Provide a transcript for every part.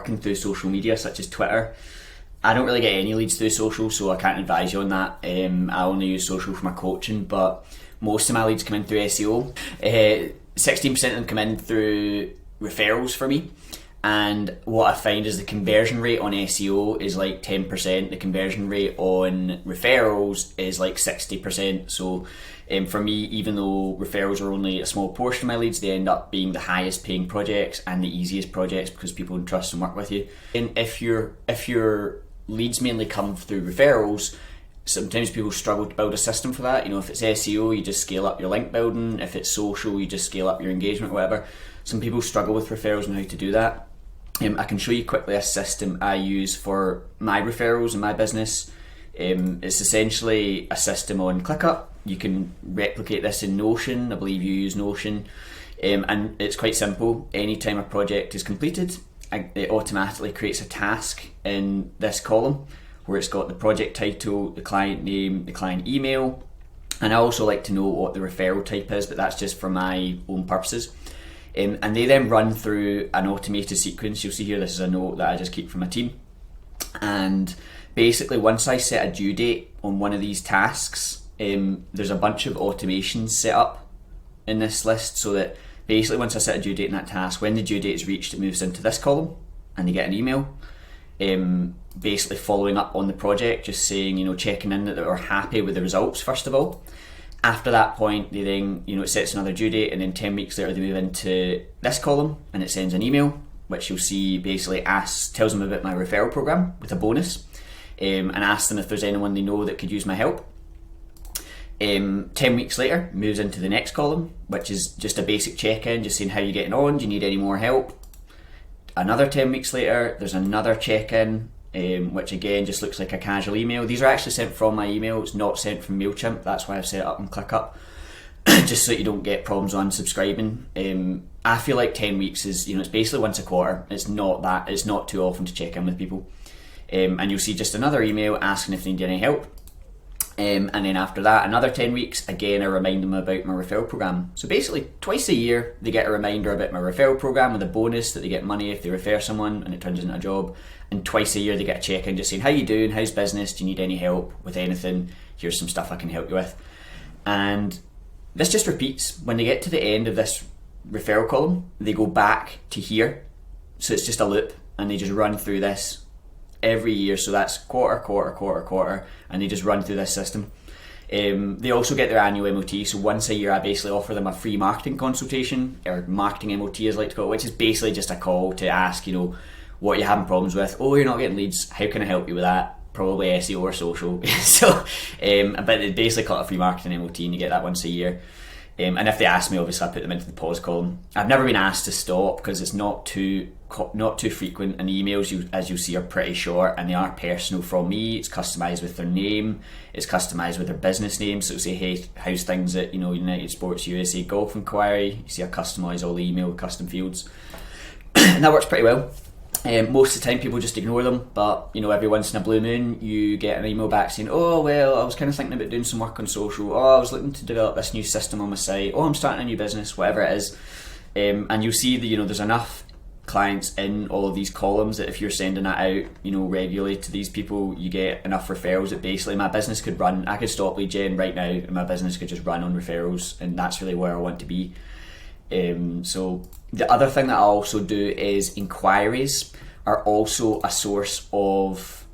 working through social media such as Twitter, I don't really get any leads through social, so I can't advise you on that. I only use social for my coaching, but most of my leads come in through SEO. 16% of them come in through referrals for me. And what I find is the conversion rate on SEO is like 10%. The conversion rate on referrals is like 60%. So for me, even though referrals are only a small portion of my leads, they end up being the highest paying projects and the easiest projects because people trust and work with you. And if your leads mainly come through referrals, sometimes people struggle to build a system for that. If it's SEO, you just scale up your link building. If it's social, you just scale up your engagement, whatever. Some people struggle with referrals and how to do that. I can show you quickly a system I use for my referrals in my business. It's essentially a system on ClickUp. You can replicate this in Notion. I believe you use Notion. And it's quite simple. Anytime a project is completed, it automatically creates a task in this column where it's got the project title, the client name, the client email. And I also like to know what the referral type is, but that's just for my own purposes. And they then run through an automated sequence. You'll see here, this is a note that I just keep from my team. And basically, once I set a due date on one of these tasks, there's a bunch of automations set up in this list so that basically once I set a due date in that task, when the due date is reached, it moves into this column and they get an email basically following up on the project, just saying, checking in that they're happy with the results first of all. After that point, they then, it sets another due date, and then 10 weeks later they move into this column and it sends an email, which you'll see basically tells them about my referral program with a bonus, and asks them if there's anyone they know that could use my help. 10 weeks later, moves into the next column, which is just a basic check-in, just saying how you're getting on, do you need any more help? Another 10 weeks later, there's another check-in, which again just looks like a casual email. These are actually sent from my email, it's not sent from MailChimp, that's why I've set it up on ClickUp, just so you don't get problems on subscribing. I feel like 10 weeks is, it's basically once a quarter, it's not too often to check in with people. And you'll see just another email asking if they need any help. And then after that, another 10 weeks, again I remind them about my referral program. So basically twice a year they get a reminder about my referral program with a bonus that they get money if they refer someone and it turns into a job. And twice a year they get a check-in just saying, how you doing, how's business, do you need any help with anything, here's some stuff I can help you with. And this just repeats. When they get to the end of this referral column, they go back to here. So it's just a loop and they just run through this every year. So that's quarter, and they just run through this system. They also get their annual MOT. So once a year I basically offer them a free marketing consultation, or marketing MOT as I like to call it, which is basically just a call to ask, what you're having problems with. Oh, you're not getting leads, how can I help you with that? Probably SEO or social. So but they basically call it a free marketing MOT and you get that once a year. And if they ask me, obviously I put them into the pause column. I've never been asked to stop because it's not too frequent, and the emails, as you see, are pretty short and they are personal from me. It's customized with their name, it's customized with their business name. So say, hey, how's things at United Sports USA Golf Inquiry? You see I customize all the email with custom fields and that works pretty well. Most of the time people just ignore them, but every once in a blue moon you get an email back saying, oh well, I was kind of thinking about doing some work on social, I was looking to develop this new system on my site, I'm starting a new business, whatever it is. And you'll see that there's enough clients in all of these columns that if you're sending that out regularly to these people, you get enough referrals that basically my business could run. I could stop lead gen right now and my business could just run on referrals, and that's really where I want to be. So the other thing that I also do is inquiries are also a source of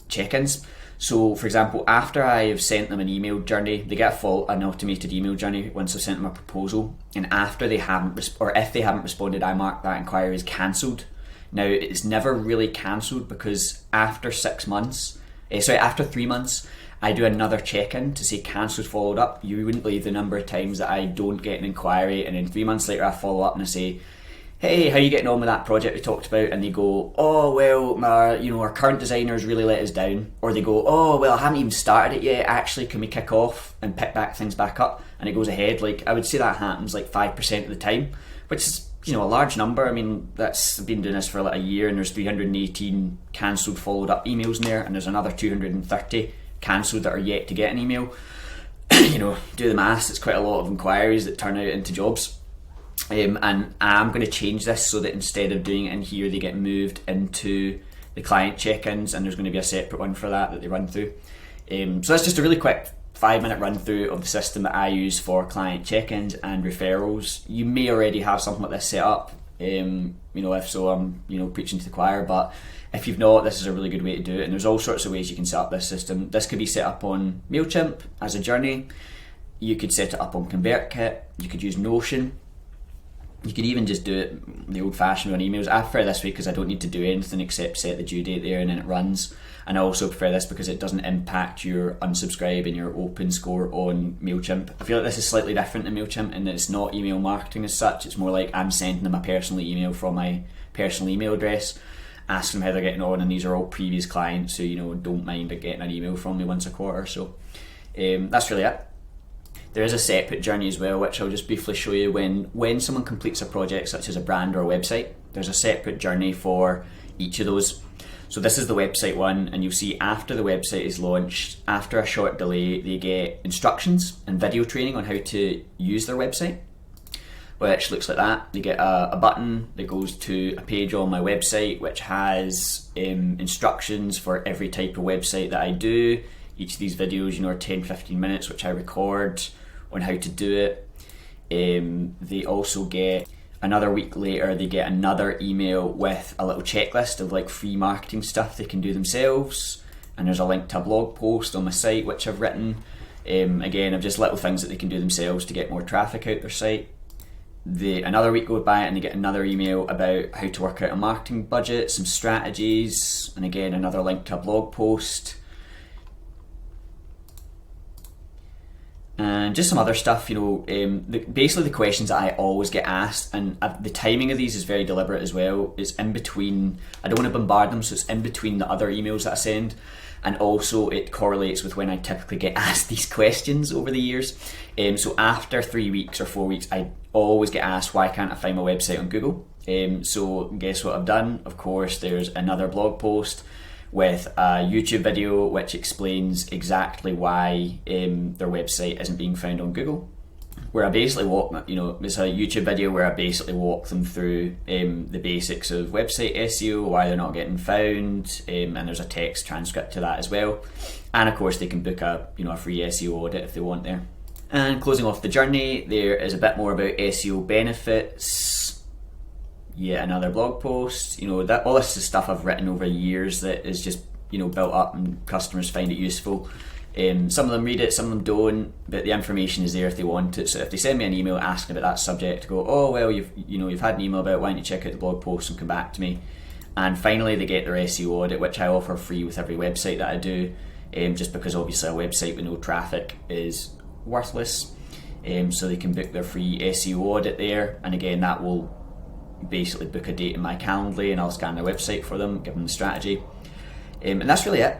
check-ins. So for example, after I have sent them an email journey, they get an automated email journey once I've sent them a proposal, and after they haven't if they haven't responded, I mark that inquiry as cancelled. Now it's never really cancelled because after 3 months, I do another check-in to say cancelled, followed up. You wouldn't believe the number of times that I don't get an inquiry, and then 3 months later I follow up and I say, hey, how are you getting on with that project we talked about? And they go, oh well, our current designers really let us down. Or they go, oh well, I haven't even started it yet, actually can we kick off and pick things back up? And it goes ahead. Like, I would say that happens like 5% of the time, which is a large number. I mean, I've been doing this for like a year, and there's 318 cancelled followed up emails in there, and there's another 230 cancelled that are yet to get an email. Do the maths, it's quite a lot of inquiries that turn out into jobs. and I'm going to change this so that instead of doing it in here, they get moved into the client check-ins, and there's going to be a separate one for that they run through. So that's just a really quick 5-minute run through of the system that I use for client check-ins and referrals. You may already have something like this set up. If so, I'm preaching to the choir, but if you've not, this is a really good way to do it, and there's all sorts of ways you can set up this system. This could be set up on MailChimp as a journey. You could set it up on ConvertKit. You could use Notion. You could even just do it the old-fashioned on emails. I prefer this way because I don't need to do anything except set the due date there and then it runs. And I also prefer this because it doesn't impact your unsubscribe and your open score on MailChimp. I feel like this is slightly different than MailChimp in that it's not email marketing as such. It's more like I'm sending them a personal email from my personal email address, asking them how they're getting on, and these are all previous clients who don't mind getting an email from me once a quarter. So that's really it. There is a separate journey as well, which I'll just briefly show you. When someone completes a project such as a brand or a website, there's a separate journey for each of those. So this is the website one, and you'll see after the website is launched, after a short delay, they get instructions and video training on how to use their website, which looks like that. They get a button that goes to a page on my website, which has instructions for every type of website that I do. Each of these videos, are 10-15 minutes, which I record on how to do it. They also get, another week later, they get another email with a little checklist of free marketing stuff they can do themselves. And there's a link to a blog post on my site, which I've written. Again, of just little things that they can do themselves to get more traffic out their site. Another week goes by and they get another email about how to work out a marketing budget, some strategies, and again, another link to a blog post. And just some other stuff, basically the questions that I always get asked, and the timing of these is very deliberate as well. It's in between, I don't want to bombard them, so it's in between the other emails that I send, and also it correlates with when I typically get asked these questions over the years. So after 3 weeks or 4 weeks, I always get asked, why can't I find my website on Google? So guess what I've done? Of course, there's another blog post with a YouTube video which explains exactly why their website isn't being found on Google, where I basically walk, it's a YouTube video where I basically walk them through the basics of website SEO, why they're not getting found, and there's a text transcript to that as well. And of course they can book a free SEO audit if they want there. And closing off the journey, there is a bit more about SEO benefits. Yet another blog post, that all this is stuff I've written over years that is just built up and customers find it useful. Some of them read it, some of them don't, but the information is there if they want it. So if they send me an email asking about that subject, go, oh well, you've had an email about it, why don't you check out the blog post and come back to me. And finally they get their SEO audit, which I offer free with every website that I do, just because obviously a website with no traffic is worthless. So they can book their free SEO audit there, and again that will basically book a date in my Calendly and I'll scan their website for them, give them the strategy, and that's really it.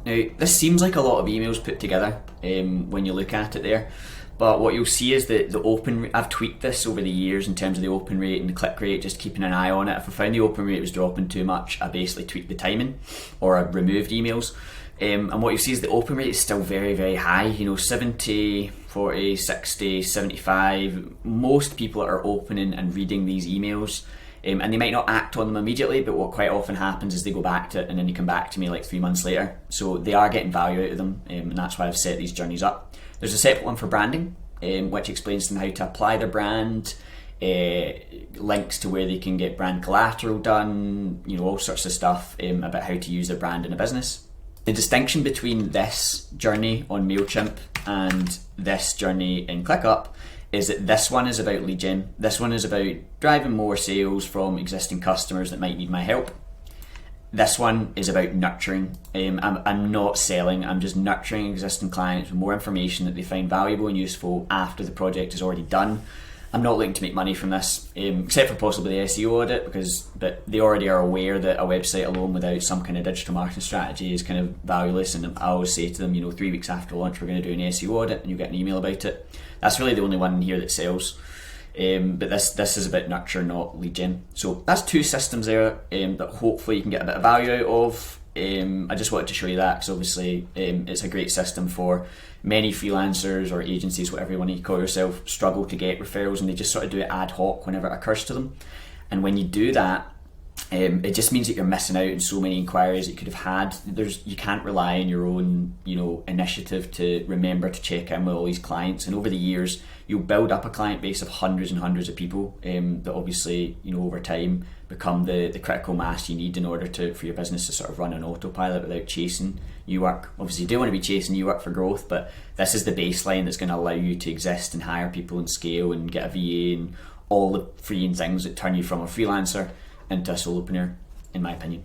Now this seems like a lot of emails put together when you look at it there, but what you'll see is that the open, I've tweaked this over the years in terms of the open rate and the click rate, just keeping an eye on it. If I found the open rate was dropping too much, I basically tweaked the timing or I removed emails. And what you see is the open rate is still very, very high, 70, 40, 60, 75. Most people are opening and reading these emails, and they might not act on them immediately, but what quite often happens is they go back to it and then they come back to me 3 months later. So they are getting value out of them, and that's why I've set these journeys up. There's a separate one for branding, which explains to them how to apply their brand, links to where they can get brand collateral done, all sorts of stuff about how to use their brand in a business. The distinction between this journey on MailChimp and this journey in ClickUp is that this one is about lead gen. This one is about driving more sales from existing customers that might need my help. This one is about nurturing. I'm not selling, I'm just nurturing existing clients with more information that they find valuable and useful after the project is already done. I'm not looking to make money from this, except for possibly the SEO audit, but they already are aware that a website alone without some kind of digital marketing strategy is kind of valueless. And I always say to them, 3 weeks after launch, we're going to do an SEO audit, and you get an email about it. That's really the only one in here that sells. But this is about nurture, not lead gen. So that's 2 systems there that hopefully you can get a bit of value out of. I just wanted to show you that because obviously it's a great system for many freelancers or agencies, whatever you want to call yourself, struggle to get referrals, and they just sort of do it ad hoc whenever it occurs to them. And when you do that, it just means that you're missing out on so many inquiries that you could have had. You can't rely on your own, initiative to remember to check in with all these clients. And over the years, you'll build up a client base of hundreds and hundreds of people that obviously, over time become the critical mass you need in order for your business to sort of run on autopilot without chasing new work. Obviously, you do want to be chasing new work for growth, but this is the baseline that's going to allow you to exist and hire people and scale and get a VA and all the freeing things that turn you from a freelancer into a solopreneur, in my opinion.